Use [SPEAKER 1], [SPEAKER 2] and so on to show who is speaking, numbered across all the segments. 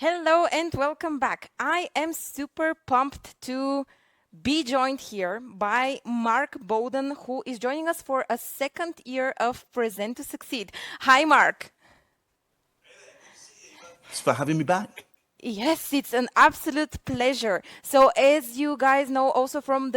[SPEAKER 1] Hello and welcome back. I am super pumped to be joined here by Mark Bowden, who is joining us for a second year of Present to Succeed. Hi, Mark.
[SPEAKER 2] Thanks for having me back.
[SPEAKER 1] Yes, it's an absolute pleasure. So, as you guys know, also from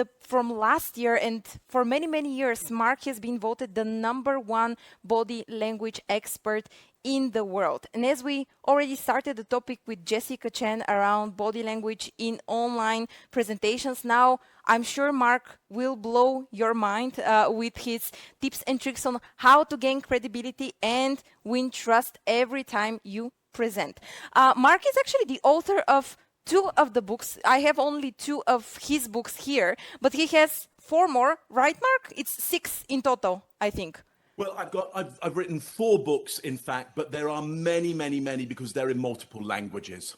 [SPEAKER 1] last year and for many years, Mark has been voted the number one body language expert in the world. And as we already started the topic with Jessica Chen around body language in online presentations, now I'm sure Mark will blow your mind with his tips and tricks on how to gain credibility and win trust every time you present. Mark is actually the author of two of the books. I have only two of his books here, but he has four more, right, Mark? It's six in total, I think.
[SPEAKER 2] Well, I've written 4 books, in fact, but there are many because they're in multiple languages.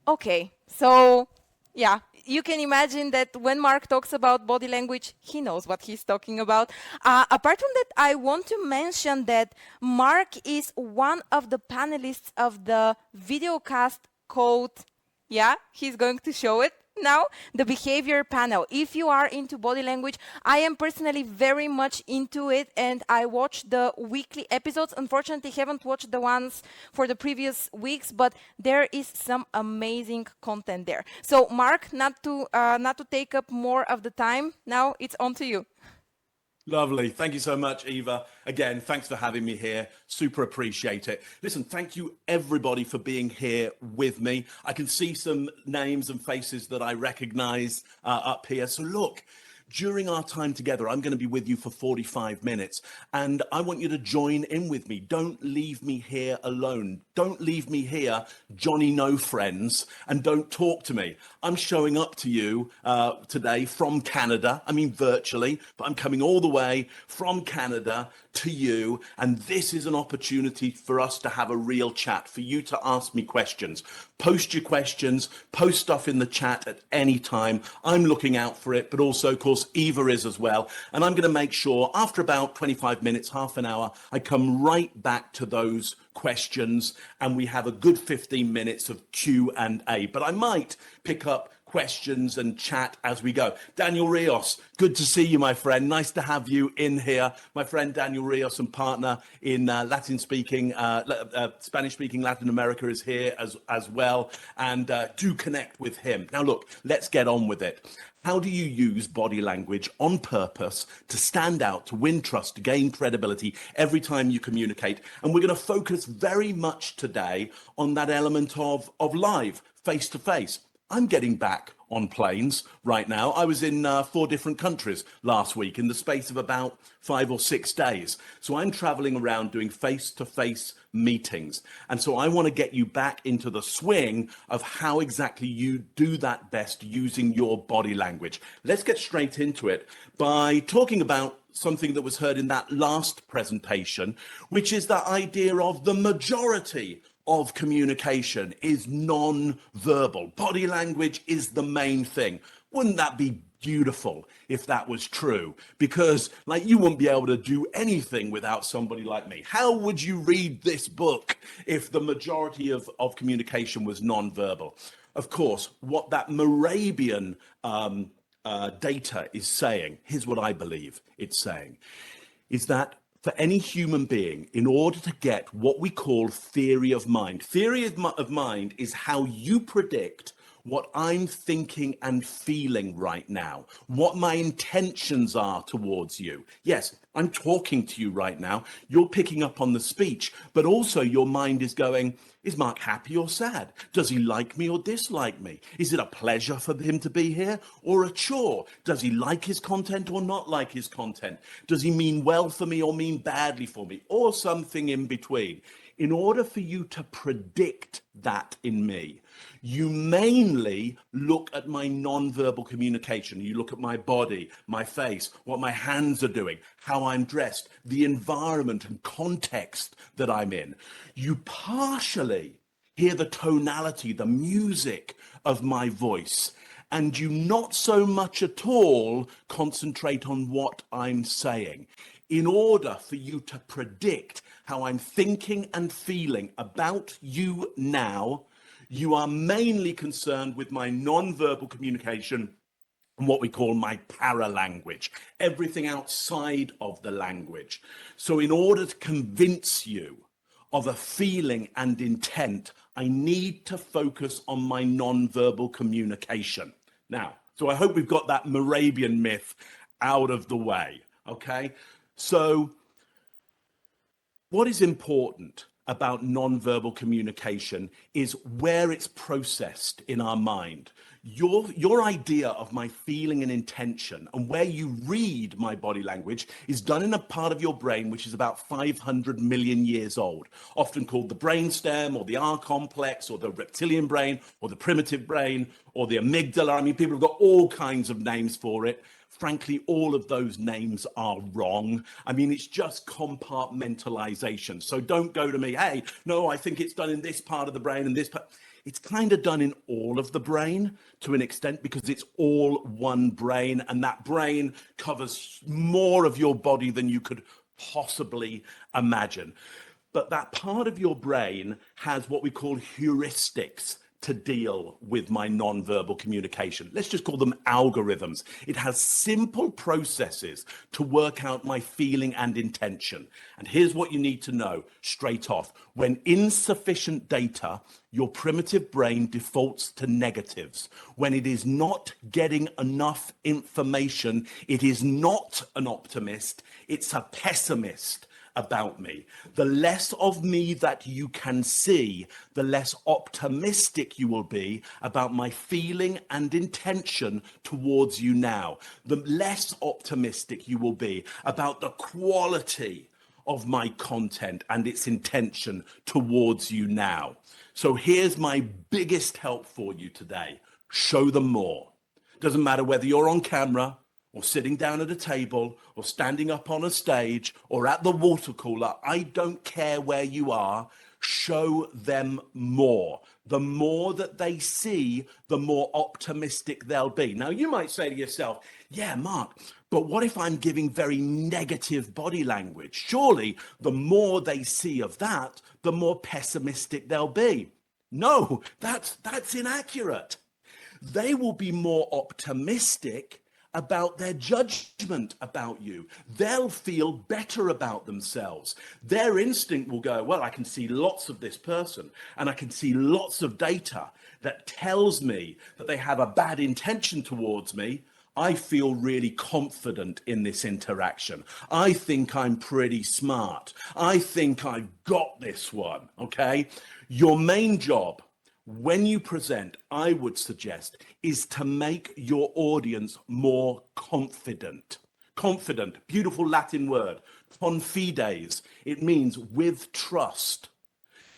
[SPEAKER 1] Okay, so yeah, you can imagine that when Mark talks about body language, he knows what he's talking about. Apart from that, I want to mention that Mark is one of the panelists of the videocast called, yeah, he's going to show it now, the behavior panel. If you are into body language, I am personally very much into it, and I watch the weekly episodes. Unfortunately, haven't watched the ones for the previous weeks, but there is some amazing content there. So Mark, not to take up more of the time, now it's on to you.
[SPEAKER 2] Lovely. Thank you so much, Eva. Again, thanks for having me here. Super appreciate it. Listen, thank you everybody for being here with me. I can see some names and faces that I recognize up here. So look, during our time together, I'm going to be with you for 45 minutes, and I want you to join in with me. Don't leave me here alone. Don't leave me here, Johnny No Friends, and don't talk to me. I'm showing up to you today from Canada. I mean, virtually, but I'm coming all the way from Canada to you, and this is an opportunity for us to have a real chat, for you to ask me questions. Post your questions, post stuff in the chat at any time. I'm looking out for it, but also, of course, Eva is as well. And I'm going to make sure after about 25 minutes, half an hour, I come right back to those questions and we have a good 15 minutes of Q&A. But I might pick up questions and chat as we go. Daniel Rios, good to see you, my friend. Nice to have you in here. My friend Daniel Rios and partner in Spanish-speaking Latin America is here as well. And do connect with him. Now, look, let's get on with it. How do you use body language on purpose to stand out, to win trust, to gain credibility every time you communicate? And we're going to focus very much today on that element of live, face-to-face. I'm getting back on planes right now. I was in 4 different countries last week in the space of about 5 or 6 days. So I'm traveling around doing face-to-face meetings. And so I want to get you back into the swing of how exactly you do that best using your body language. Let's get straight into it by talking about something that was heard in that last presentation, which is that idea of the majority of communication is non-verbal. Body language is the main thing. Wouldn't that be beautiful if that was true? Because like you wouldn't be able to do anything without somebody like me. How would you read this book if the majority of communication was non-verbal? Of course, what that Morabian data is saying, here's what I believe it's saying, is that for any human being, in order to get what we call theory of mind is how you predict what I'm thinking and feeling right now, what my intentions are towards you. Yes, I'm talking to you right now. You're picking up on the speech, but also your mind is going, is Mark happy or sad? Does he like me or dislike me? Is it a pleasure for him to be here or a chore? Does he like his content or not like his content? Does he mean well for me or mean badly for me, or something in between? In order for you to predict that in me, you mainly look at my non-verbal communication. You look at my body, my face, what my hands are doing, how I'm dressed, the environment and context that I'm in. You partially hear the tonality, the music of my voice, and you not so much at all concentrate on what I'm saying. In order for you to predict how I'm thinking and feeling about you now, You are mainly concerned with my non-verbal communication and what we call my paralanguage, everything outside of the language. So in order to convince you of a feeling and intent, I need to focus on my non-verbal communication. Now, so I hope we've got that Moravian myth out of the way, okay? So what is important about nonverbal communication is where it's processed in our mind. Your idea of my feeling and intention and where you read my body language is done in a part of your brain which is about 500 million years old, often called the brainstem or the R complex or the reptilian brain or the primitive brain or the amygdala. I mean, people have got all kinds of names for it. Frankly, all of those names are wrong. I mean, it's just compartmentalization. So don't go to me, hey, no, I think it's done in this part of the brain and this part. It's kind of done in all of the brain to an extent because it's all one brain, and that brain covers more of your body than you could possibly imagine. But that part of your brain has what we call heuristics to deal with my nonverbal communication. Let's just call them algorithms. It has simple processes to work out my feeling and intention. And here's what you need to know straight off. When insufficient data, your primitive brain defaults to negatives. When it is not getting enough information, it is not an optimist, it's a pessimist about me. The less of me that you can see, the less optimistic you will be about my feeling and intention towards you now. The less optimistic you will be about the quality of my content and its intention towards you now. So here's my biggest help for you today. Show them more. Doesn't matter whether you're on camera or sitting down at a table, or standing up on a stage, or at the water cooler. I don't care where you are. Show them more. The more that they see, the more optimistic they'll be. Now, you might say to yourself, yeah, Mark, but what if I'm giving very negative body language? Surely, the more they see of that, the more pessimistic they'll be. No, that's inaccurate. They will be more optimistic about their judgment about you. They'll feel better about themselves. Their instinct will go, well, I can see lots of this person and I can see lots of data that tells me that they have a bad intention towards me. I feel really confident in this interaction. I think I'm pretty smart. I think I've got this one, okay? Your main job when you present, I would suggest, is to make your audience more confident. Confident, beautiful Latin word, confides. It means with trust.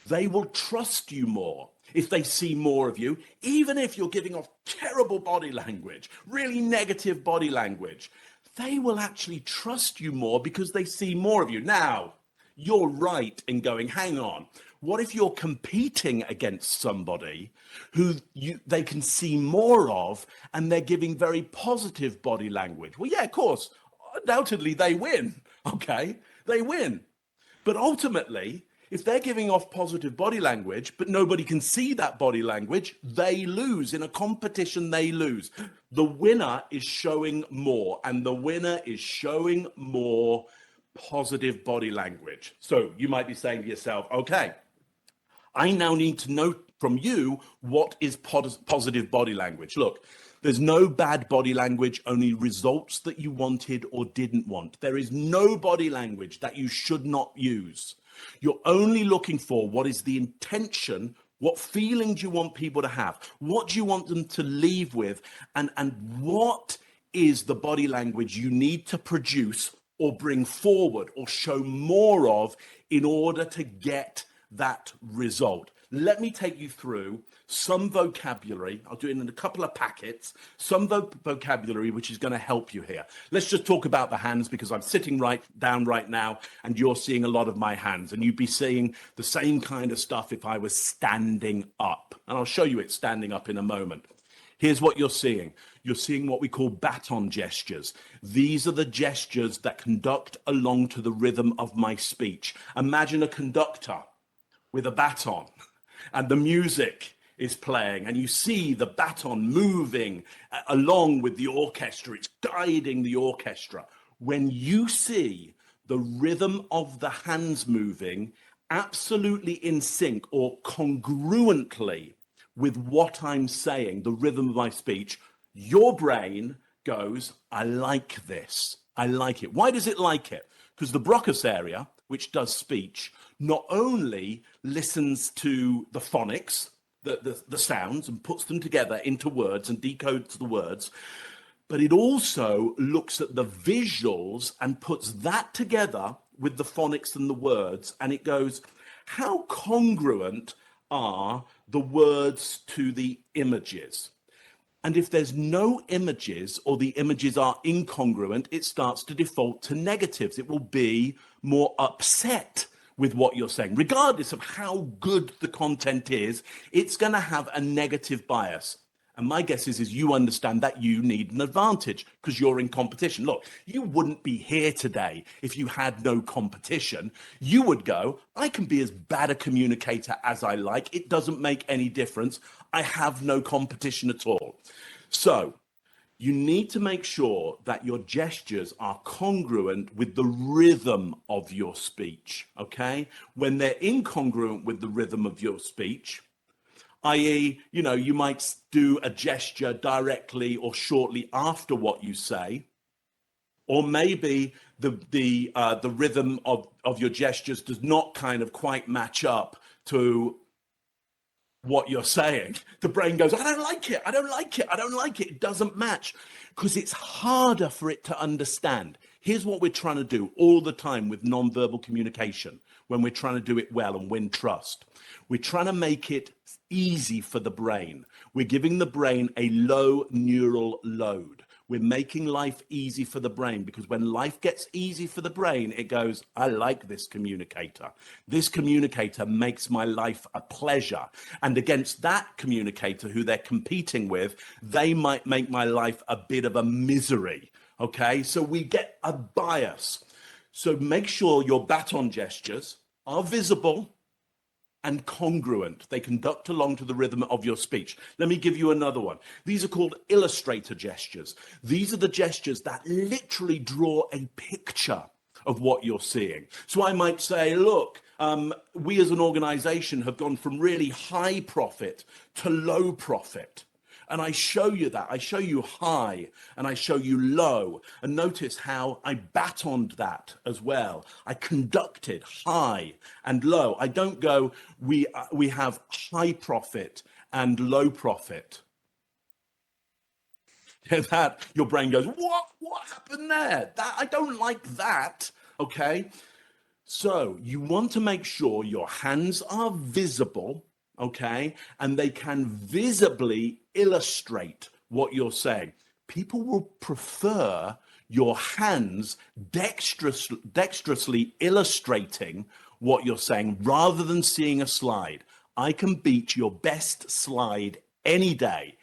[SPEAKER 2] They will trust you more if they see more of you, even if you're giving off terrible body language, really negative body language. They will actually trust you more because they see more of you. Now, you're right in going, hang on. What if you're competing against somebody who they can see more of and they're giving very positive body language? Well, yeah, of course, undoubtedly they win, okay? They win. But ultimately, if they're giving off positive body language, but nobody can see that body language, they lose. In a competition, they lose. The winner is showing more, and the winner is showing more positive body language. So you might be saying to yourself, okay, I now need to know from you what is positive body language. Look, there's no bad body language, only results that you wanted or didn't want. There is no body language that you should not use. You're only looking for what is the intention, what feeling do you want people to have, what do you want them to leave with, and what is the body language you need to produce or bring forward or show more of in order to get that result. Let me take you through some vocabulary. I'll do it in a couple of packets, some vocabulary which is going to help you here. Let's just talk about the hands because I'm sitting down right now and you're seeing a lot of my hands, and you'd be seeing the same kind of stuff if I was standing up. And I'll show you it standing up in a moment. Here's what you're seeing. You're seeing what we call baton gestures. These are the gestures that conduct along to the rhythm of my speech. Imagine a conductor with a baton, and the music is playing and you see the baton moving along with the orchestra, it's guiding the orchestra. When you see the rhythm of the hands moving absolutely in sync or congruently with what I'm saying, the rhythm of my speech, your brain goes, I like this. I like it. Why does it like it? Because the Broca's area, which does speech, not only listens to the phonics, the sounds, and puts them together into words and decodes the words, but it also looks at the visuals and puts that together with the phonics and the words, and it goes, how congruent are the words to the images? And if there's no images or the images are incongruent, it starts to default to negatives. It will be more upset with what you're saying. Regardless of how good the content is, it's going to have a negative bias. And my guess is you understand that you need an advantage because you're in competition. Look, you wouldn't be here today if you had no competition. You would go, I can be as bad a communicator as I like. It doesn't make any difference. I have no competition at all. So you need to make sure that your gestures are congruent with the rhythm of your speech, okay? When they're incongruent with the rhythm of your speech, i.e., you might do a gesture directly or shortly after what you say, or maybe the rhythm of your gestures does not kind of quite match up to what you're saying. The brain goes, I don't like it, I don't like it, I don't like it. It doesn't match because it's harder for it to understand. Here's what we're trying to do all the time with nonverbal communication when we're trying to do it well and win trust. We're trying to make it easy for the brain. We're giving the brain a low neural load. We're making life easy for the brain because when life gets easy for the brain, it goes, I like this communicator. This communicator makes my life a pleasure. And against that communicator who they're competing with, they might make my life a bit of a misery. Okay, so we get a bias. So make sure your baton gestures are visible and congruent. They conduct along to the rhythm of your speech. Let me give you another one. These are called illustrator gestures. These are the gestures that literally draw a picture of what you're seeing. So I might say, look, we as an organization have gone from really high profit to low profit. And I show you that. I show you high and I show you low. And notice how I batoned that as well. I conducted high and low. I don't go, we have high profit and low profit. That your brain goes, what happened there? That I don't like that. Okay. So you want to make sure your hands are visible, okay, and they can visibly illustrate what you're saying. People will prefer your hands dexterously illustrating what you're saying rather than seeing a slide. I can beat your best slide any day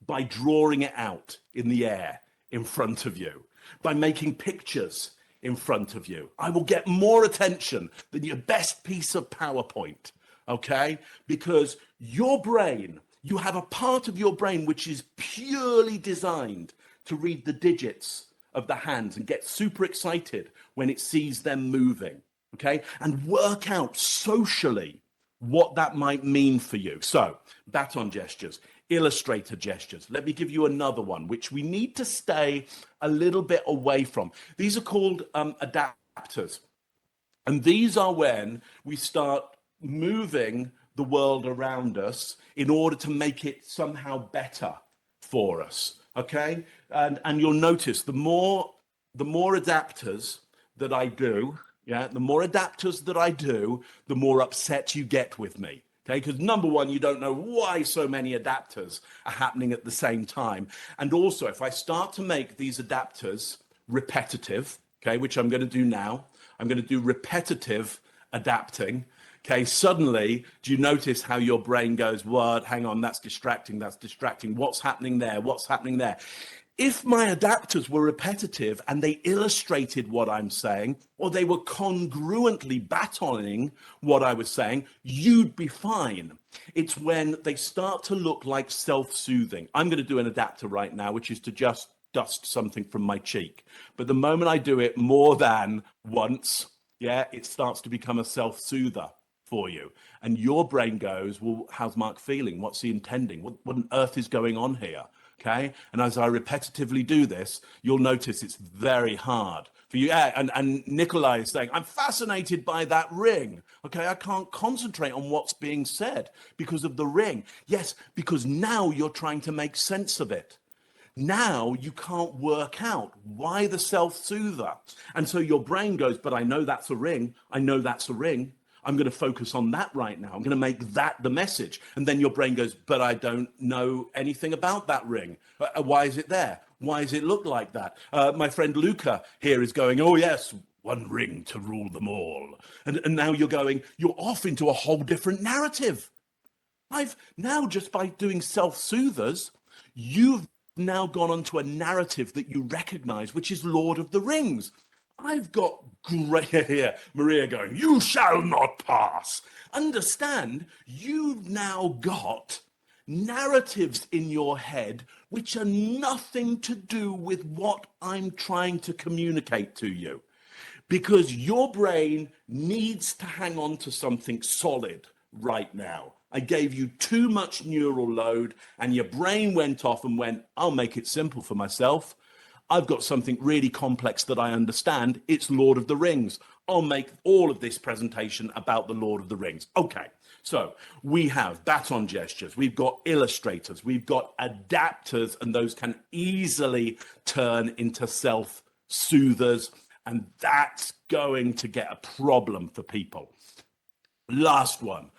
[SPEAKER 2] by drawing it out in the air in front of you, by making pictures in front of you. I will get more attention than your best piece of PowerPoint, okay? Because your brain, you have a part of your brain which is purely designed to read the digits of the hands and get super excited when it sees them moving, okay? And work out socially what that might mean for you. So, baton gestures, illustrator gestures. Let me give you another one, which we need to stay a little bit away from. These are called adapters. And these are when we start moving the world around us in order to make it somehow better for us, okay? And you'll notice the more adapters that I do, yeah, the more adapters that I do, the more upset you get with me. Okay, because number one, you don't know why so many adapters are happening at the same time. And also, if I start to make these adapters repetitive, okay, which I'm going to do now, I'm going to do repetitive adapting. Okay, suddenly, do you notice how your brain goes, what? Hang on, that's distracting, that's distracting. What's happening there? What's happening there? If my adapters were repetitive and they illustrated what I'm saying, or they were congruently batoning what I was saying, you'd be fine. It's when they start to look like self-soothing. I'm going to do an adapter right now, which is to just dust something from my cheek. But the moment I do it more than once, yeah, it starts to become a self-soother for you. And your brain goes, well, how's Mark feeling? What's he intending? What on earth is going on here? Okay. And as I repetitively do this, you'll notice it's very hard for you. Yeah, and Nikolai is saying, I'm fascinated by that ring. Okay, I can't concentrate on what's being said because of the ring. Yes, because now you're trying to make sense of it. Now you can't work out why the self-soother. And so your brain goes, but I know that's a ring. I know that's a ring. I'm going to focus on that right now. I'm going to make that the message. And then your brain goes, but I don't know anything about that ring. Why is it there? Why does it look like that? My friend Luca here is going, oh, yes, one ring to rule them all. And now you're off into a whole different narrative. I've now, just by doing self-soothers, you've now gone onto a narrative that you recognize, which is Lord of the Rings. I've got great here, Maria going, you shall not pass. Understand, you've now got narratives in your head which are nothing to do with what I'm trying to communicate to you. Because your brain needs to hang on to something solid right now. I gave you too much neural load and your brain went off and went, I'll make it simple for myself. I've got something really complex that I understand. It's Lord of the Rings. I'll make all of this presentation about the Lord of the Rings. Okay, so we have baton gestures, we've got illustrators, we've got adapters, and those can easily turn into self-soothers, and that's going to get a problem for people. Last one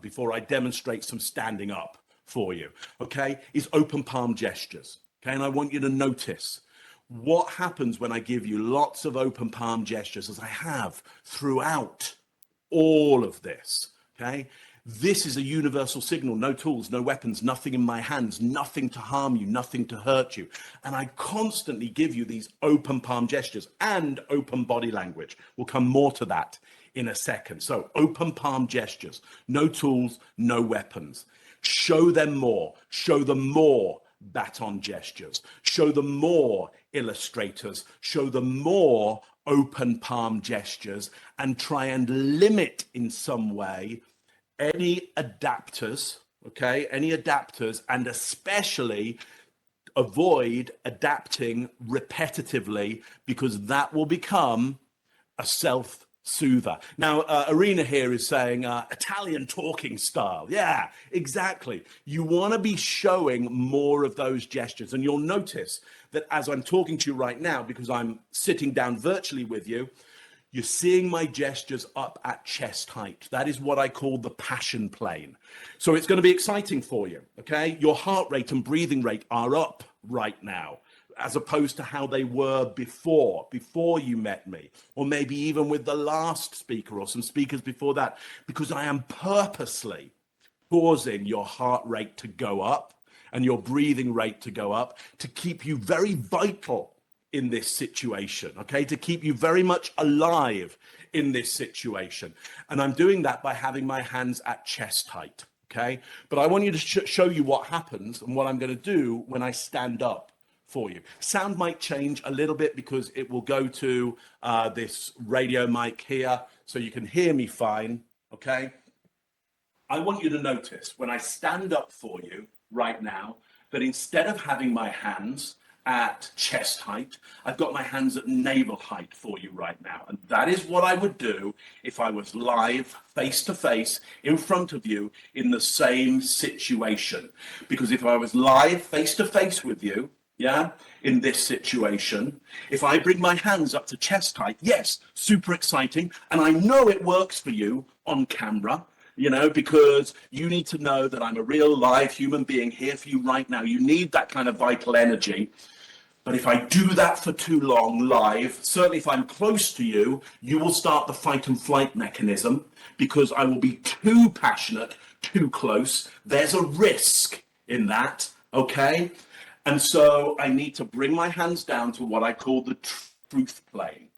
[SPEAKER 2] before I demonstrate some standing up for you, okay, is open palm gestures. Okay, and I want you to notice what happens when I give you lots of open palm gestures, as I have throughout all of this. Okay, this is a universal signal: no tools, no weapons, nothing in my hands, nothing to harm you, nothing to hurt you. And I constantly give you these open palm gestures and open body language. We'll come more to that in a second. So open palm gestures, no tools, no weapons. Show them more, show them more baton gestures, show them more illustrators, show them more open palm gestures, and try and limit in some way any adapters, okay, any adapters, and especially avoid adapting repetitively, because that will become a self-soother. Now, Arena here is saying Italian talking style. Yeah, exactly. You want to be showing more of those gestures. And you'll notice that as I'm talking to you right now, because I'm sitting down virtually with you, you're seeing my gestures up at chest height. That is what I call the passion plane. So it's going to be exciting for you, okay? Your heart rate and breathing rate are up right now, as opposed to how they were before you met me, or maybe even with the last speaker or some speakers before that, because I am purposely causing your heart rate to go up and your breathing rate to go up to keep you very vital in this situation, okay, to keep you very much alive in this situation. And I'm doing that by having my hands at chest height, okay? But I want you to show you what happens and what I'm going to do when I stand up for you. Sound might change a little bit because it will go to this radio mic here, so you can hear me fine, okay? I want you to notice when I stand up for you right now that instead of having my hands at chest height, I've got my hands at navel height for you right now. And that is what I would do if I was live, face to face, in front of you in the same situation. Because if I was live, face to face with you, yeah, in this situation, if I bring my hands up to chest height, yes, super exciting. And I know it works for you on camera, you know, because you need to know that I'm a real live human being here for you right now. You need that kind of vital energy. But if I do that for too long live, certainly if I'm close to you, you will start the fight and flight mechanism, because I will be too passionate, too close. There's a risk in that, okay? And so I need to bring my hands down to what I call the truth plane,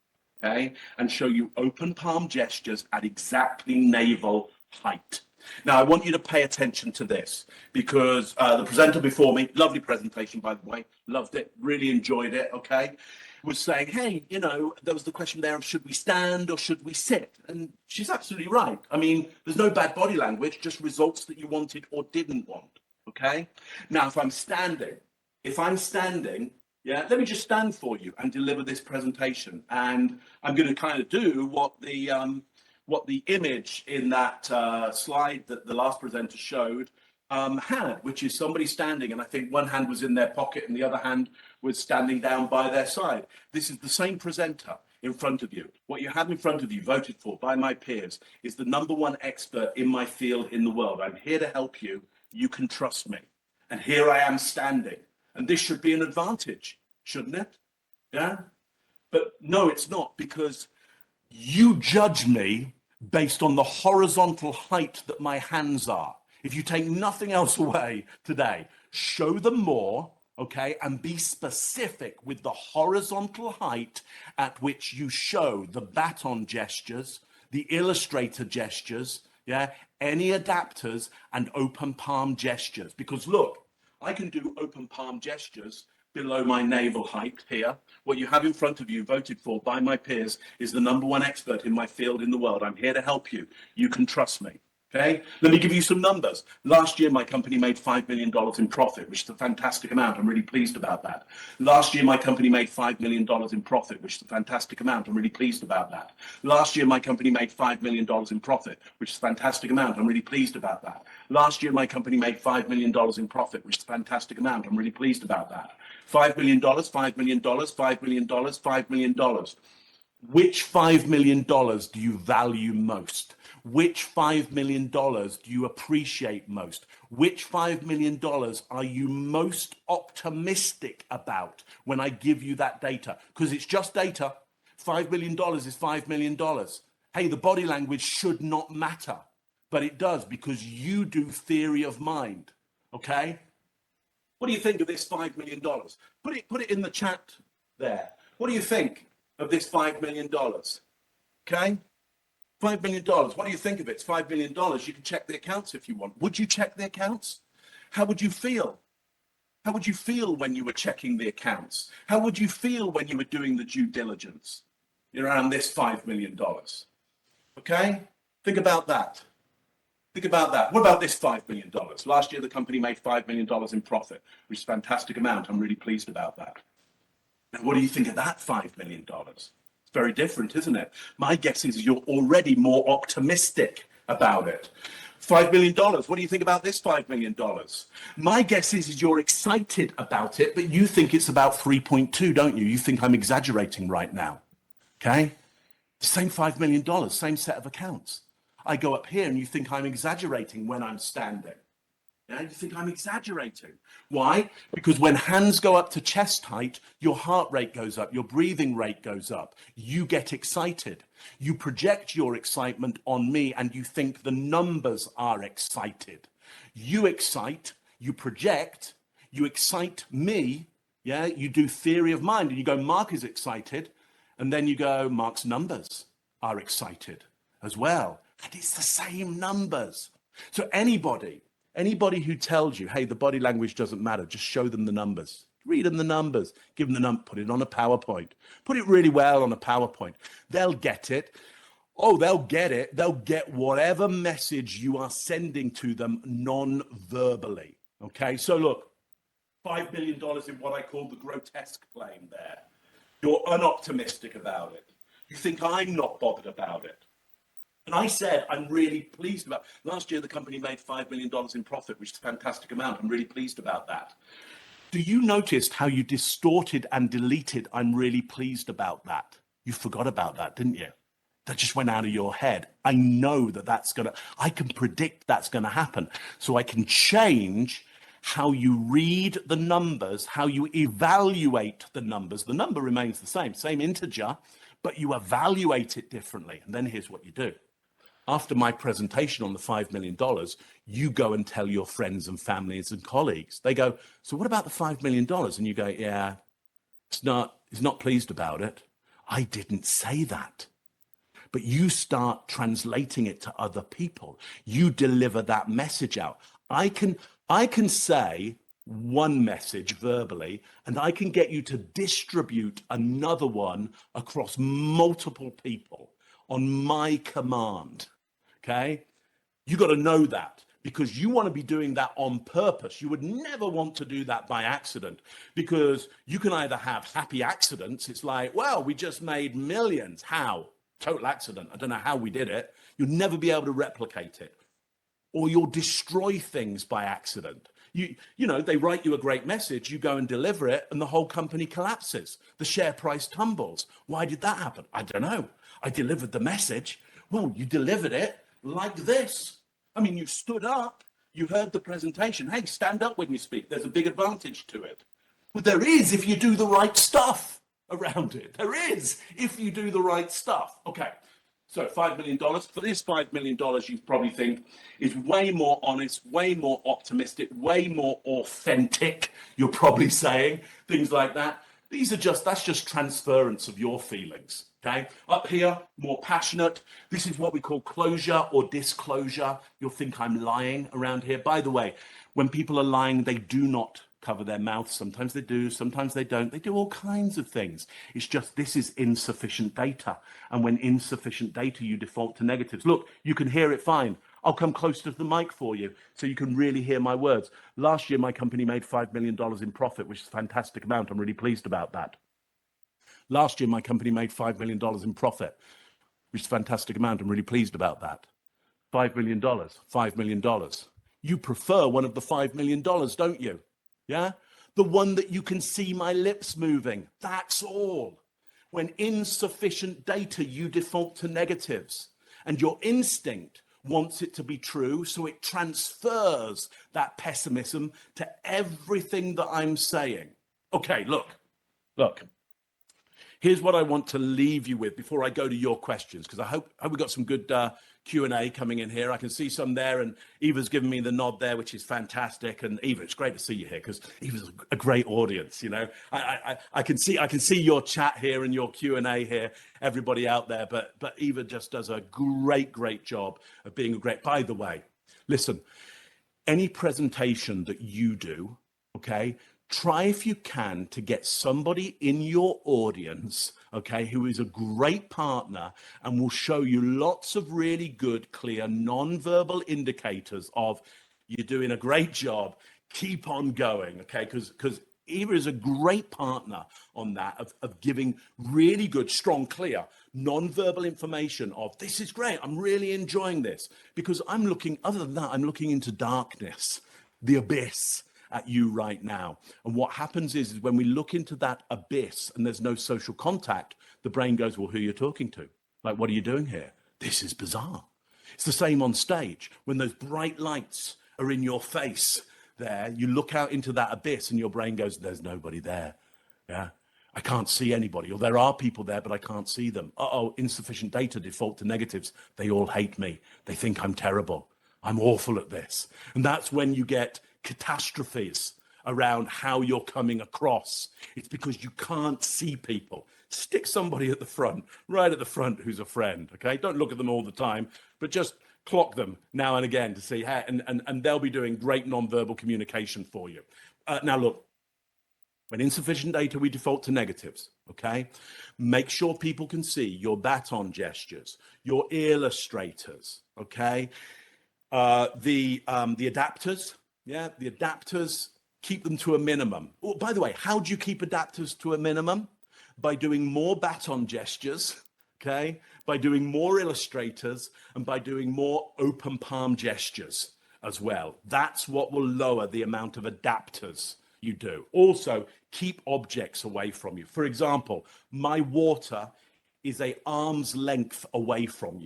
[SPEAKER 2] okay? And show you open palm gestures at exactly navel height. Now, I want you to pay attention to this because the presenter before me, lovely presentation, by the way, loved it, really enjoyed it, okay, was saying, hey, you know, there was the question there of should we stand or should we sit? And she's absolutely right. I mean, there's no bad body language, just results that you wanted or didn't want, okay? Now, if I'm standing, yeah, let me just stand for you and deliver this presentation. And I'm going to kind of do what the image in that slide that the last presenter showed had, which is somebody standing, and I think one hand was in their pocket and the other hand was standing down by their side. This is the same presenter in front of you. What you have in front of you, voted for by my peers, is the #1 expert in my field in the world. I'm here to help you. You can trust me. And here I am standing. And this should be an advantage, shouldn't it? Yeah? But no, it's not, because you judge me based on the horizontal height that my hands are. If you take nothing else away today, show them more, okay, and be specific with the horizontal height at which you show the baton gestures, the illustrator gestures, yeah, any adapters and open palm gestures. Because look, I can do open palm gestures below my navel height here. What you have in front of you, voted for by my peers, is the #1 expert in my field in the world. I'm here to help you. You can trust me. Okay, let me give you some numbers. Last year, my company made $5 million in profit, which is a fantastic amount. I'm really pleased about that. Last year, my company made $5 million in profit, which is a fantastic amount. I'm really pleased about that. Last year, my company made $5 million in profit, which is a fantastic amount. I'm really pleased about that. Last year, my company made $5 million in profit, which is a fantastic amount. I'm really pleased about that. $5 million, $5 million, $5 million, $5 million. Which $5 million do you value most? Which $5 million do you appreciate most? Which $5 million are you most optimistic about when I give you that data? Because it's just data. $5 million is $5 million. Hey, the body language should not matter, but it does, because you do theory of mind, okay? What do you think of this $5 million? Put it in the chat there. What do you think of this $5 million? Okay? $5 million. What do you think of it? It's $5 million. You can check the accounts if you want. Would you check the accounts? How would you feel? How would you feel when you were checking the accounts? How would you feel when you were doing the due diligence around this $5 million? Okay? Think about that. Think about that. What about this $5 million? Last year, the company made $5 million in profit, which is a fantastic amount. I'm really pleased about that. Now, what do you think of that $5 million? It's very different, isn't it? My guess is you're already more optimistic about it. $5 million. What do you think about this $5 million? My guess is you're excited about it, but you think it's about 3.2, don't you? You think I'm exaggerating right now. Okay? The same $5 million, same set of accounts. I go up here and you think I'm exaggerating when I'm standing. Yeah, you think I'm exaggerating. Why? Because when hands go up to chest height, your heart rate goes up, your breathing rate goes up. You get excited. You project your excitement on me and you think the numbers are excited. You excite, you project, you excite me. Yeah, you do theory of mind and you go, Mark is excited. And then you go, Mark's numbers are excited as well. And it's the same numbers. So anybody who tells you, hey, the body language doesn't matter, just show them the numbers. Read them the numbers, give them the number, put it on a PowerPoint. Put it really well on a PowerPoint. They'll get it. Oh, they'll get it. They'll get whatever message you are sending to them non-verbally. Okay, so look, $5 million in what I call the grotesque claim there. You're unoptimistic about it. You think I'm not bothered about it. And I said, I'm really pleased about it. Last year, the company made $5 million in profit, which is a fantastic amount. I'm really pleased about that. Do you notice how you distorted and deleted, I'm really pleased about that? You forgot about that, didn't you? That just went out of your head. I know I can predict that's going to happen. So I can change how you read the numbers, how you evaluate the numbers. The number remains the same integer, but you evaluate it differently. And then here's what you do. After my presentation on the $5 million, you go and tell your friends and families and colleagues. They go, so what about the $5 million? And you go, yeah, he's not pleased about it. I didn't say that. but you start translating it to other people. You deliver that message out. I can say one message verbally, and I can get you to distribute another one across multiple people on my command. Okay? You got to know that, because you want to be doing that on purpose. You would never want to do that by accident, because you can either have happy accidents. It's like, well, we just made millions. How? Total accident. I don't know how we did it. You'll never be able to replicate it. Or you'll destroy things by accident. You know, they write you a great message, you go and deliver it, and the whole company collapses. The share price tumbles. Why did that happen? I don't know. I delivered the message. Well, you delivered it like this. I mean, you stood up, you heard the presentation. Hey, stand up when you speak. There's a big advantage to it. Well, there is if you do the right stuff around it. There is if you do the right stuff. Okay. So $5 million. For this $5 million, you probably think is way more honest, way more optimistic, way more authentic. You're probably saying things like that. That's just transference of your feelings. Okay. Up here, more passionate. This is what we call closure or disclosure. You'll think I'm lying around here. By the way, when people are lying, they do not cover their mouth. Sometimes they do, sometimes they don't. They do all kinds of things. It's just this is insufficient data. And when insufficient data, you default to negatives. Look, you can hear it fine. I'll come close to the mic for you so you can really hear my words. Last year, my company made $5 million in profit, which is a fantastic amount. I'm really pleased about that. Last year, my company made $5 million in profit, which is a fantastic amount. I'm really pleased about that. $5 million, $5 million. You prefer one of the $5 million, don't you? Yeah? The one that you can see my lips moving. That's all. When insufficient data, you default to negatives. And your instinct wants it to be true, so it transfers that pessimism to everything that I'm saying. Okay, look. Here's what I want to leave you with before I go to your questions, because I hope we got some good Q&A coming in here. I can see some there, and Eva's given me the nod there, which is fantastic. And Eva, it's great to see you here, because Eva's a great audience. You know, I can see your chat here and your Q&A here, everybody out there. But Eva just does a great job of being a great. By the way, listen, any presentation that you do, okay, try if you can to get somebody in your audience, okay, who is a great partner and will show you lots of really good, clear, non-verbal indicators of you're doing a great job, keep on going, okay, because Eva is a great partner on that, of giving really good, strong, clear, non-verbal information of this is great, I'm really enjoying this, because other than that, I'm looking into darkness, the abyss, at you right now. And what happens is when we look into that abyss and there's no social contact, the brain goes, well, who are you talking to? Like, what are you doing here? This is bizarre. It's the same on stage. When those bright lights are in your face there, you look out into that abyss and your brain goes, there's nobody there. Yeah. I can't see anybody, or there are people there, but I can't see them. Insufficient data, default to negatives. They all hate me. They think I'm terrible. I'm awful at this. And that's when you get catastrophes around how you're coming across. It's because you can't see people. Stick somebody at the front, right at the front, who's a friend, okay? Don't look at them all the time, but just clock them now and again to see how, and they'll be doing great nonverbal communication for you. Now, look, when insufficient data, we default to negatives, okay? Make sure people can see your baton gestures, your illustrators, okay? The adapters, yeah, the adapters, keep them to a minimum. Oh, by the way, how do you keep adapters to a minimum? By doing more baton gestures, okay? By doing more illustrators and by doing more open palm gestures as well. That's what will lower the amount of adapters you do. Also, keep objects away from you. For example, my water is an arm's length away from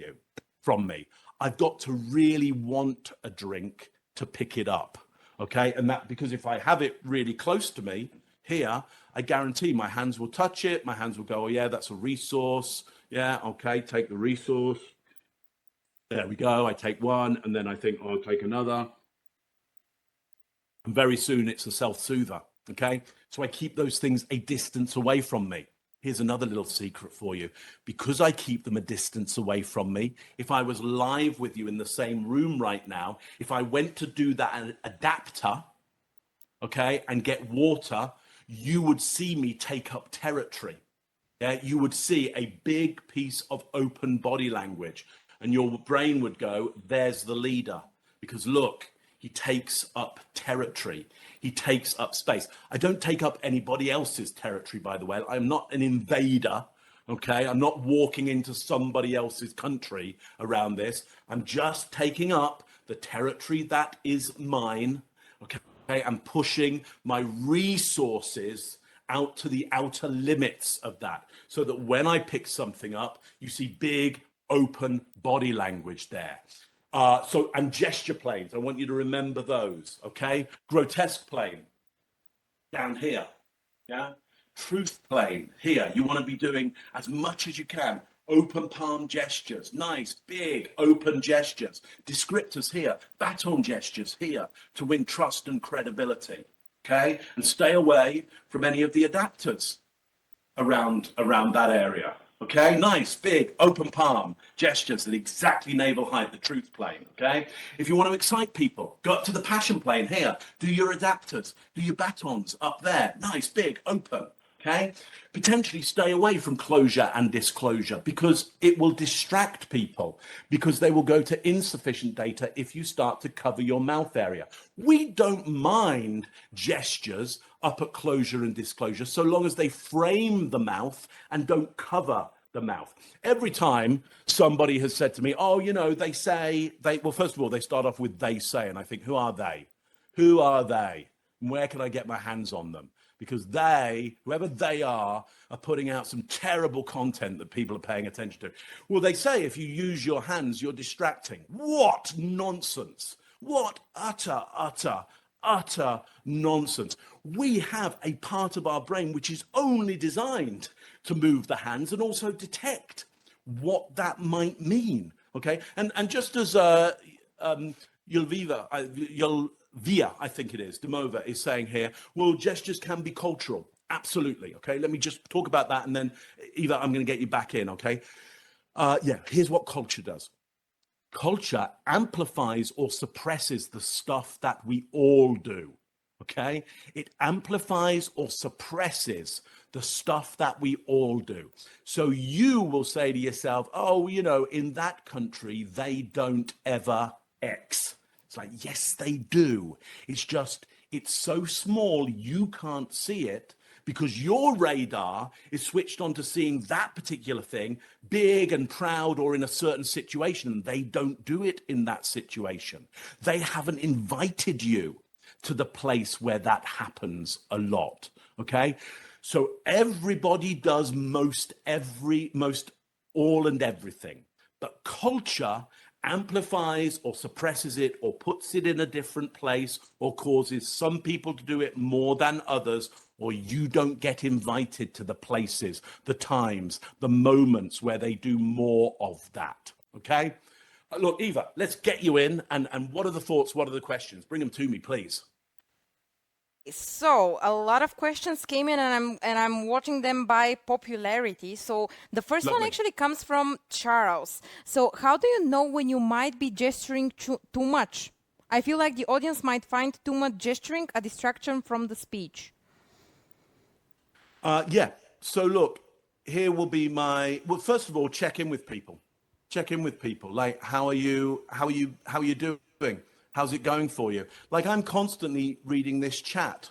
[SPEAKER 2] me. I've got to really want a drink to pick it up, okay? And that, because if I have it really close to me here, I guarantee my hands will touch it. My hands will go, oh yeah, that's a resource. Yeah, okay, take the resource. There we go. I take one, and then I think, oh, I'll take another. And very soon it's a self-soother, okay? So I keep those things a distance away from me. Here's another little secret for you. Because I keep them a distance away from me, if I was live with you in the same room right now, if I went to do that adapter, okay, and get water, you would see me take up territory. Yeah, you would see a big piece of open body language, and your brain would go, there's the leader. Because look, he takes up territory. He takes up space. I don't take up anybody else's territory, by the way. I'm not an invader. Okay, I'm not walking into somebody else's country around this. I'm just taking up the territory that is mine. Okay, I'm pushing my resources out to the outer limits of that, so that when I pick something up, you see big open body language there. And gesture planes, I want you to remember those, okay? Grotesque plane, down here, yeah? Truth plane, here. You want to be doing as much as you can. Open palm gestures, nice, big, open gestures. Descriptors here, baton gestures here to win trust and credibility, okay? And stay away from any of the adapters around that area. Okay, nice, big, open palm gestures at exactly navel height, the truth plane. Okay, if you want to excite people, go up to the passion plane here. Do your adapters, do your batons up there. Nice, big, open. Okay, potentially stay away from closure and disclosure because it will distract people, because they will go to insufficient data if you start to cover your mouth area. We don't mind gestures up at closure and disclosure so long as they frame the mouth and don't cover the mouth. Every time somebody has said to me, oh, you know, they say, well, first of all, they start off with they say, and I think, who are they? Who are they? And where can I get my hands on them? Because they, whoever they are putting out some terrible content that people are paying attention to. Well, they say if you use your hands, you're distracting. What nonsense. What utter nonsense. We have a part of our brain which is only designed to move the hands and also detect what that might mean. Okay, and just as Via, I think it is, Demova is saying here, well, gestures can be cultural. Absolutely. Okay, let me just talk about that, and then Eva, I'm going to get you back in. Okay, here's what culture does. Culture amplifies or suppresses the stuff that we all do. Okay, it amplifies or suppresses the stuff that we all do. So you will say to yourself, oh, you know, in that country, they don't ever X. It's like, yes, they do. It's just, it's so small, you can't see it because your radar is switched on to seeing that particular thing big and proud or in a certain situation. And they don't do it in that situation. They haven't invited you to the place where that happens a lot. Okay. So everybody does most all and everything, but culture amplifies or suppresses it or puts it in a different place or causes some people to do it more than others, or you don't get invited to the places, the times, the moments where they do more of that. Okay? Look, Eva, let's get you in. And what are the thoughts? What are the questions? Bring them to me, please.
[SPEAKER 1] So a lot of questions came in, and I'm watching them by popularity. So the first one
[SPEAKER 2] Lovely.
[SPEAKER 1] actually comes from Charles. So how do you know when you might be gesturing too much? I feel like the audience might find too much gesturing a distraction from the speech.
[SPEAKER 2] Yeah. So look, here will be well, first of all, check in with people. Check in with people. Like, how are you doing? How's it going for you? Like, I'm constantly reading this chat.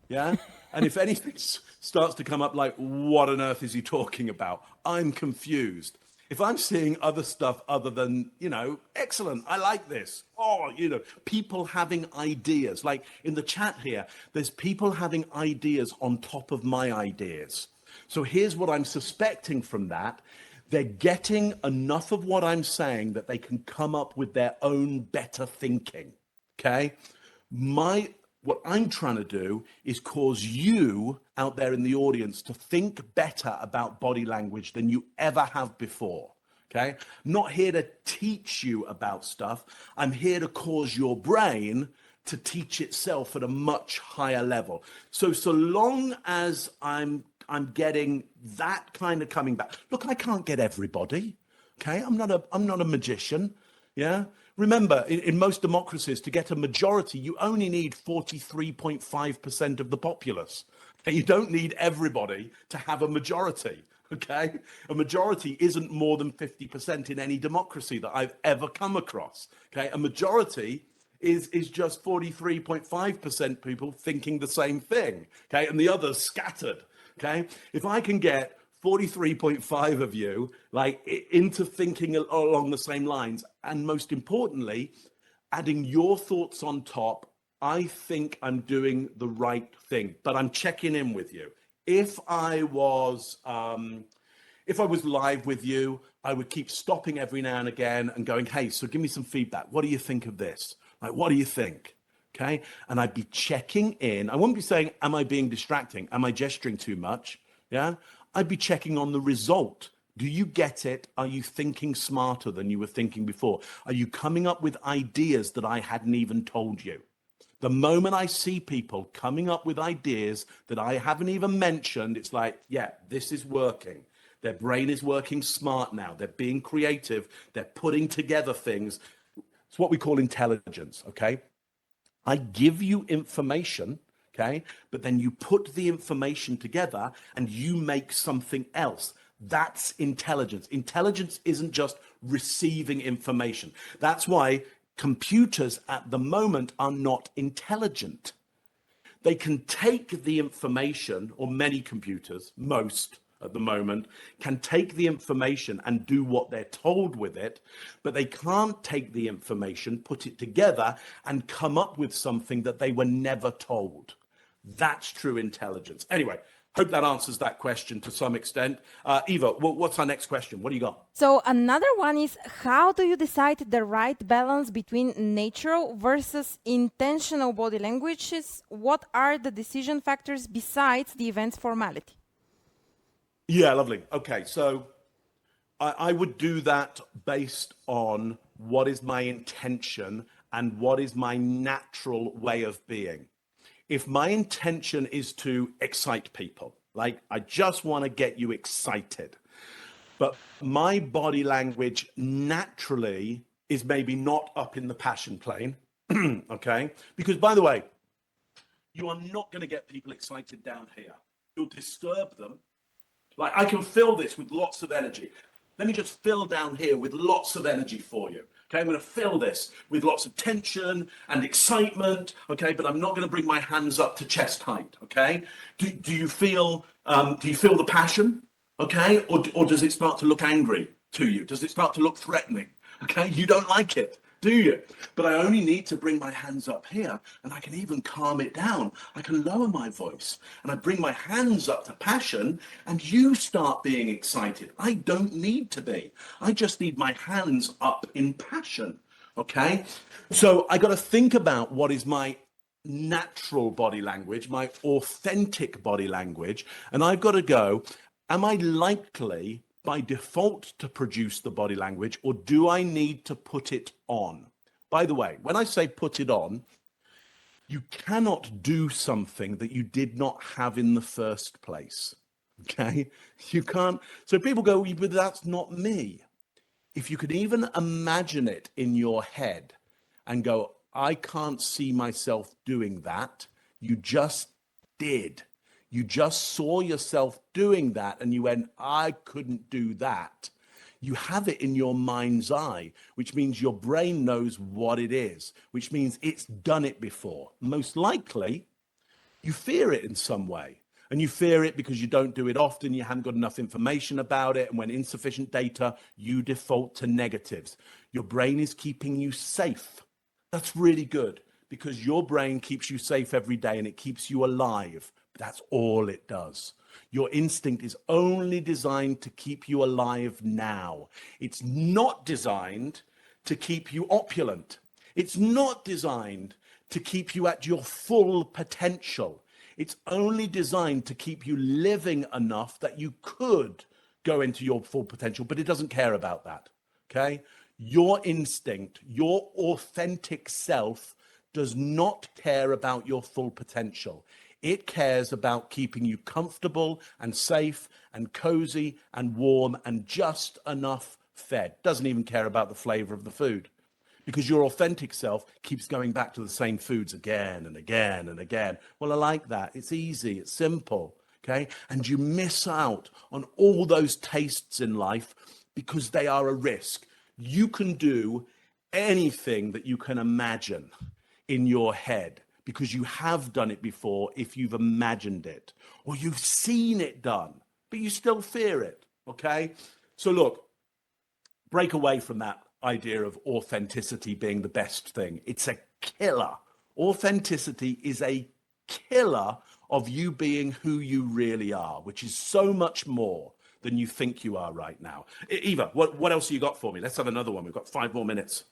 [SPEAKER 2] Yeah. And if anything starts to come up like, what on earth is he talking about? I'm confused. If I'm seeing other stuff other than, you know, excellent, I like this. Oh, you know, people having ideas. Like in the chat here, there's people having ideas on top of my ideas. So here's what I'm suspecting from that. They're getting enough of what I'm saying that they can come up with their own better thinking. Okay. What I'm trying to do is cause you out there in the audience to think better about body language than you ever have before. Okay. I'm not here to teach you about stuff. I'm here to cause your brain to teach itself at a much higher level. So long as I'm getting that kind of coming back. Look, I can't get everybody. Okay, I'm not a magician. Yeah. Remember, in most democracies, to get a majority, you only need 43.5% of the populace. Okay? You don't need everybody to have a majority. Okay, a majority isn't more than 50% in any democracy that I've ever come across. Okay, a majority is just 43.5% people thinking the same thing. Okay, and the others scattered. Okay, if I can get 43.5 of you like into thinking along the same lines, and most importantly, adding your thoughts on top, I think I'm doing the right thing. But I'm checking in with you. If I was live with you, I would keep stopping every now and again and going, hey, so give me some feedback. What do you think of this? Like, what do you think? Okay. And I'd be checking in. I wouldn't be saying, am I being distracting? Am I gesturing too much? Yeah. I'd be checking on the result. Do you get it? Are you thinking smarter than you were thinking before? Are you coming up with ideas that I hadn't even told you? The moment I see people coming up with ideas that I haven't even mentioned, it's like, yeah, this is working. Their brain is working smart now. They're being creative. They're putting together things. It's what we call intelligence, okay? I give you information, okay? But then you put the information together and you make something else. That's intelligence. Intelligence isn't just receiving information. That's why computers at the moment are not intelligent. They can take the information, or many computers, most at the moment, can take the information and do what they're told with it, but they can't take the information, put it together, and come up with something that they were never told. That's true intelligence. Anyway, hope that answers that question to some extent. Eva, what's our next question? What do you got?
[SPEAKER 1] So another one is, how do you decide the right balance between natural versus intentional body languages? What are the decision factors besides the event's formality?
[SPEAKER 2] Yeah, lovely. Okay, so I would do that based on what is my intention and what is my natural way of being. If my intention is to excite people, like I just want to get you excited, but my body language naturally is maybe not up in the passion plane, okay? Because by the way, you are not going to get people excited down here. You'll disturb them. Like I can fill this with lots of energy. Let me just fill down here with lots of energy for you. Okay, I'm going to fill this with lots of tension and excitement. Okay, but I'm not going to bring my hands up to chest height. Okay, do you feel the passion? Okay, or does it start to look angry to you? Does it start to look threatening? Okay, you don't like it, do you? But I only need to bring my hands up here and I can even calm it down. I can lower my voice and I bring my hands up to passion and you start being excited. I don't need to be. I just need my hands up in passion. Okay? So I got to think about what is my natural body language, my authentic body language, and I've got to go, am I likely by default to produce the body language, or do I need to put it on? By the way, when I say put it on, you cannot do something that you did not have in the first place. Okay? You can't. So people go, but that's not me. If you could even imagine it in your head and go, I can't see myself doing that, you just did. You just saw yourself doing that and you went, I couldn't do that. You have it in your mind's eye, which means your brain knows what it is, which means it's done it before. Most likely, you fear it in some way. And you fear it because you don't do it often, you haven't got enough information about it, and when insufficient data, you default to negatives. Your brain is keeping you safe. That's really good because your brain keeps you safe every day and it keeps you alive. That's all it does. Your instinct is only designed to keep you alive now. It's not designed to keep you opulent. It's not designed to keep you at your full potential. It's only designed to keep you living enough that you could go into your full potential, but it doesn't care about that. Okay? Your instinct, your authentic self does not care about your full potential. It cares about keeping you comfortable and safe and cozy and warm and just enough fed. Doesn't even care about the flavor of the food, because your authentic self keeps going back to the same foods again and again and again. Well, I like that. It's easy. It's simple. Okay. And you miss out on all those tastes in life because they are a risk. You can do anything that you can imagine in your head because you have done it before if you've imagined it, or you've seen it done, but you still fear it. Okay. So look, break away from that idea of authenticity being the best thing. It's a killer. Authenticity is a killer of you being who you really are, which is so much more than you think you are right now. Eva, what else have you got for me? Let's have another one. We've got 5 more minutes.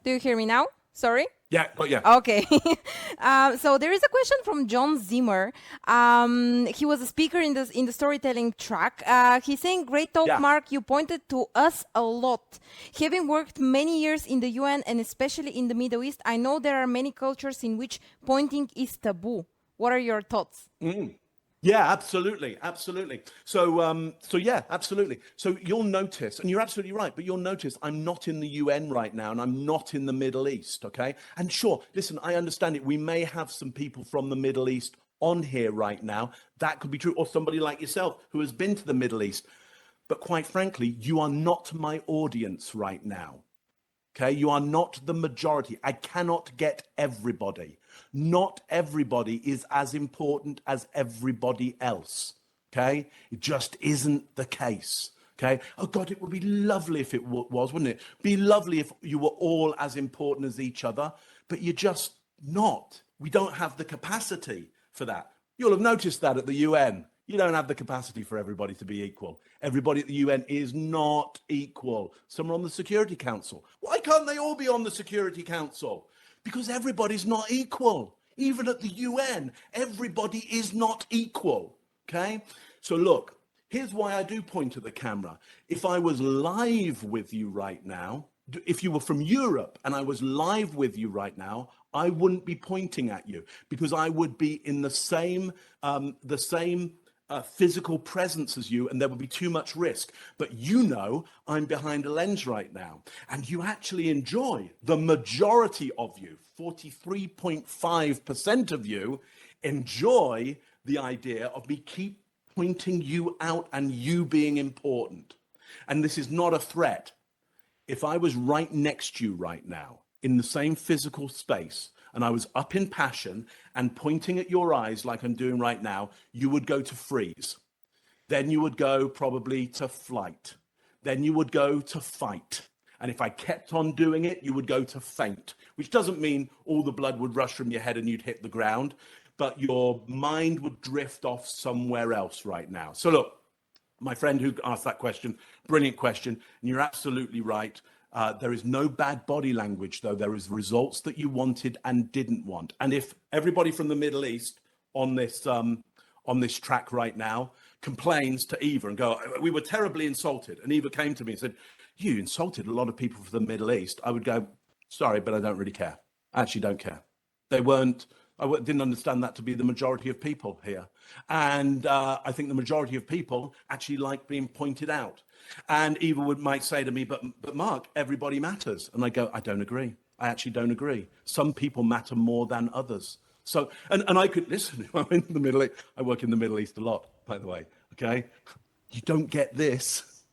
[SPEAKER 1] Do you hear me now? Sorry.
[SPEAKER 2] Yeah, but yeah.
[SPEAKER 1] Okay. So there is a question from John Zimmer. He was a speaker in the storytelling track. He's saying, "Great talk,
[SPEAKER 2] Yeah.
[SPEAKER 1] Mark. You pointed to us a lot. Having worked many years in the UN and especially in the Middle East, I know there are many cultures in which pointing is taboo. What are your thoughts?"
[SPEAKER 2] Yeah, absolutely, absolutely. So yeah, absolutely. So you'll notice, and you're absolutely right, but you'll notice I'm not in the UN right now, and I'm not in the Middle East, okay? And sure, listen, I understand it. We may have some people from the Middle East on here right now. That could be true, or somebody like yourself who has been to the Middle East. But quite frankly, you are not my audience right now. Okay, you are not the majority. I cannot get everybody. Not everybody is as important as everybody else. Okay, it just isn't the case. Okay, oh God, it would be lovely if it was, wouldn't it? Be lovely if you were all as important as each other, but you're just not. We don't have the capacity for that. You'll have noticed that at the UN. You don't have the capacity for everybody to be equal. Everybody at the UN is not equal. Some are on the Security Council. Why can't they all be on the Security Council? Because everybody's not equal. Even at the UN, everybody is not equal. Okay? So look, here's why I do point at the camera. If I was live with you right now, if you were from Europe and I was live with you right now, I wouldn't be pointing at you because I would be in the same physical presence as you, and there would be too much risk. But you know, I'm behind a lens right now, and you actually enjoy, the majority of you, 43.5% of you, enjoy the idea of me keep pointing you out and you being important. And this is not a threat. If I was right next to you right now in the same physical space and I was up in passion and pointing at your eyes like I'm doing right now, you would go to freeze. Then you would go probably to flight. Then you would go to fight. And if I kept on doing it, you would go to faint, which doesn't mean all the blood would rush from your head and you'd hit the ground, but your mind would drift off somewhere else right now. So look, my friend who asked that question, brilliant question, and you're absolutely right. There is no bad body language, though. There is results that you wanted and didn't want. And if everybody from the Middle East on this track right now complains to Eva and go, "We were terribly insulted," and Eva came to me and said, "You insulted a lot of people from the Middle East," I would go, "Sorry, but I don't really care. I actually don't care." They weren't. Didn't understand that to be the majority of people here. And I think the majority of people actually like being pointed out. And Eva might say to me, but Mark, everybody matters. And I go, I don't agree. I actually don't agree. Some people matter more than others. So, and I could, listen, I'm in the Middle East. I work in the Middle East a lot, by the way, okay? You don't get this.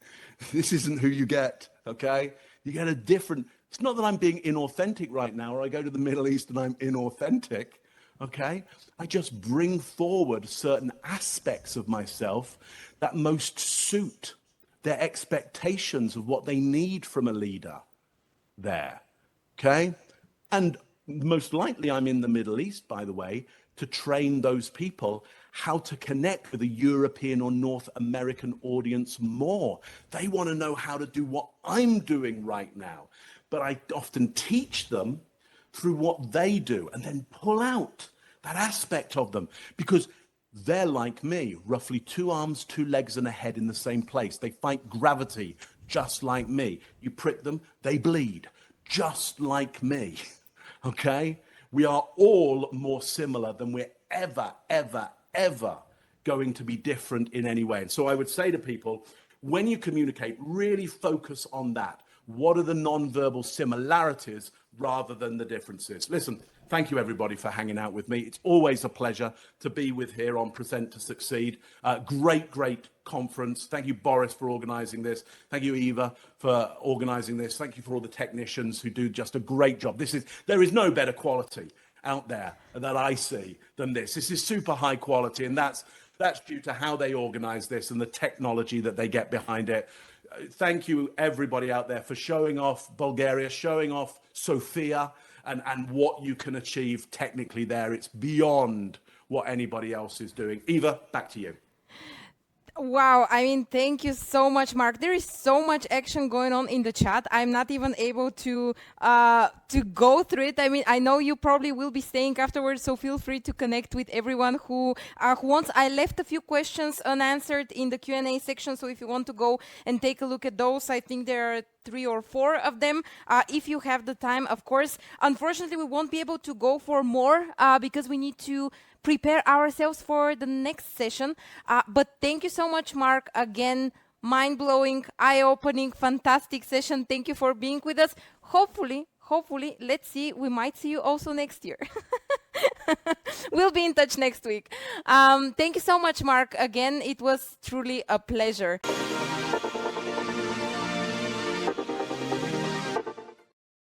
[SPEAKER 2] This isn't who you get, okay? You get a different, it's not that I'm being inauthentic right now, or I go to the Middle East and I'm inauthentic. Okay, I just bring forward certain aspects of myself that most suit their expectations of what they need from a leader there. Okay, and most likely I'm in the Middle East, by the way, to train those people how to connect with a European or North American audience more. They want to know how to do what I'm doing right now, but I often teach them through what they do and then pull out that aspect of them because they're like me, roughly 2 arms, 2 legs and a head in the same place. They fight gravity just like me. You prick them, they bleed, just like me. Okay? We are all more similar than we're ever going to be different in any way. And so I would say to people, when you communicate, really focus on that. What are the non-verbal similarities rather than the differences? Listen, thank you everybody for hanging out with me. It's always a pleasure to be with here on Present to Succeed. Great conference. Thank you, Boris, for organizing this. Thank you, Eva, for organizing this. Thank you for all the technicians who do just a great job. There is no better quality out there that I see than this. This is super high quality, and that's due to how they organize this and the technology that they get behind it. Thank you, everybody out there, for showing off Bulgaria, showing off Sofia, and what you can achieve technically there. It's beyond what anybody else is doing. Eva, back to you.
[SPEAKER 1] Wow, I mean, thank you so much, Mark. There is so much action going on in the chat. I'm not even able to go through it. I mean, I know you probably will be staying afterwards, so feel free to connect with everyone who wants. I left a few questions unanswered in the Q&A section, so if you want to go and take a look at those, I think there are 3 or 4 of them. If you have the time, of course. Unfortunately, we won't be able to go for more because we need to prepare ourselves for the next session. But thank you so much, Mark. Again, mind-blowing, eye-opening, fantastic session. Thank you for being with us. Hopefully, let's see, we might see you also next year. We'll be in touch next week. Thank you so much, Mark. Again, it was truly a pleasure.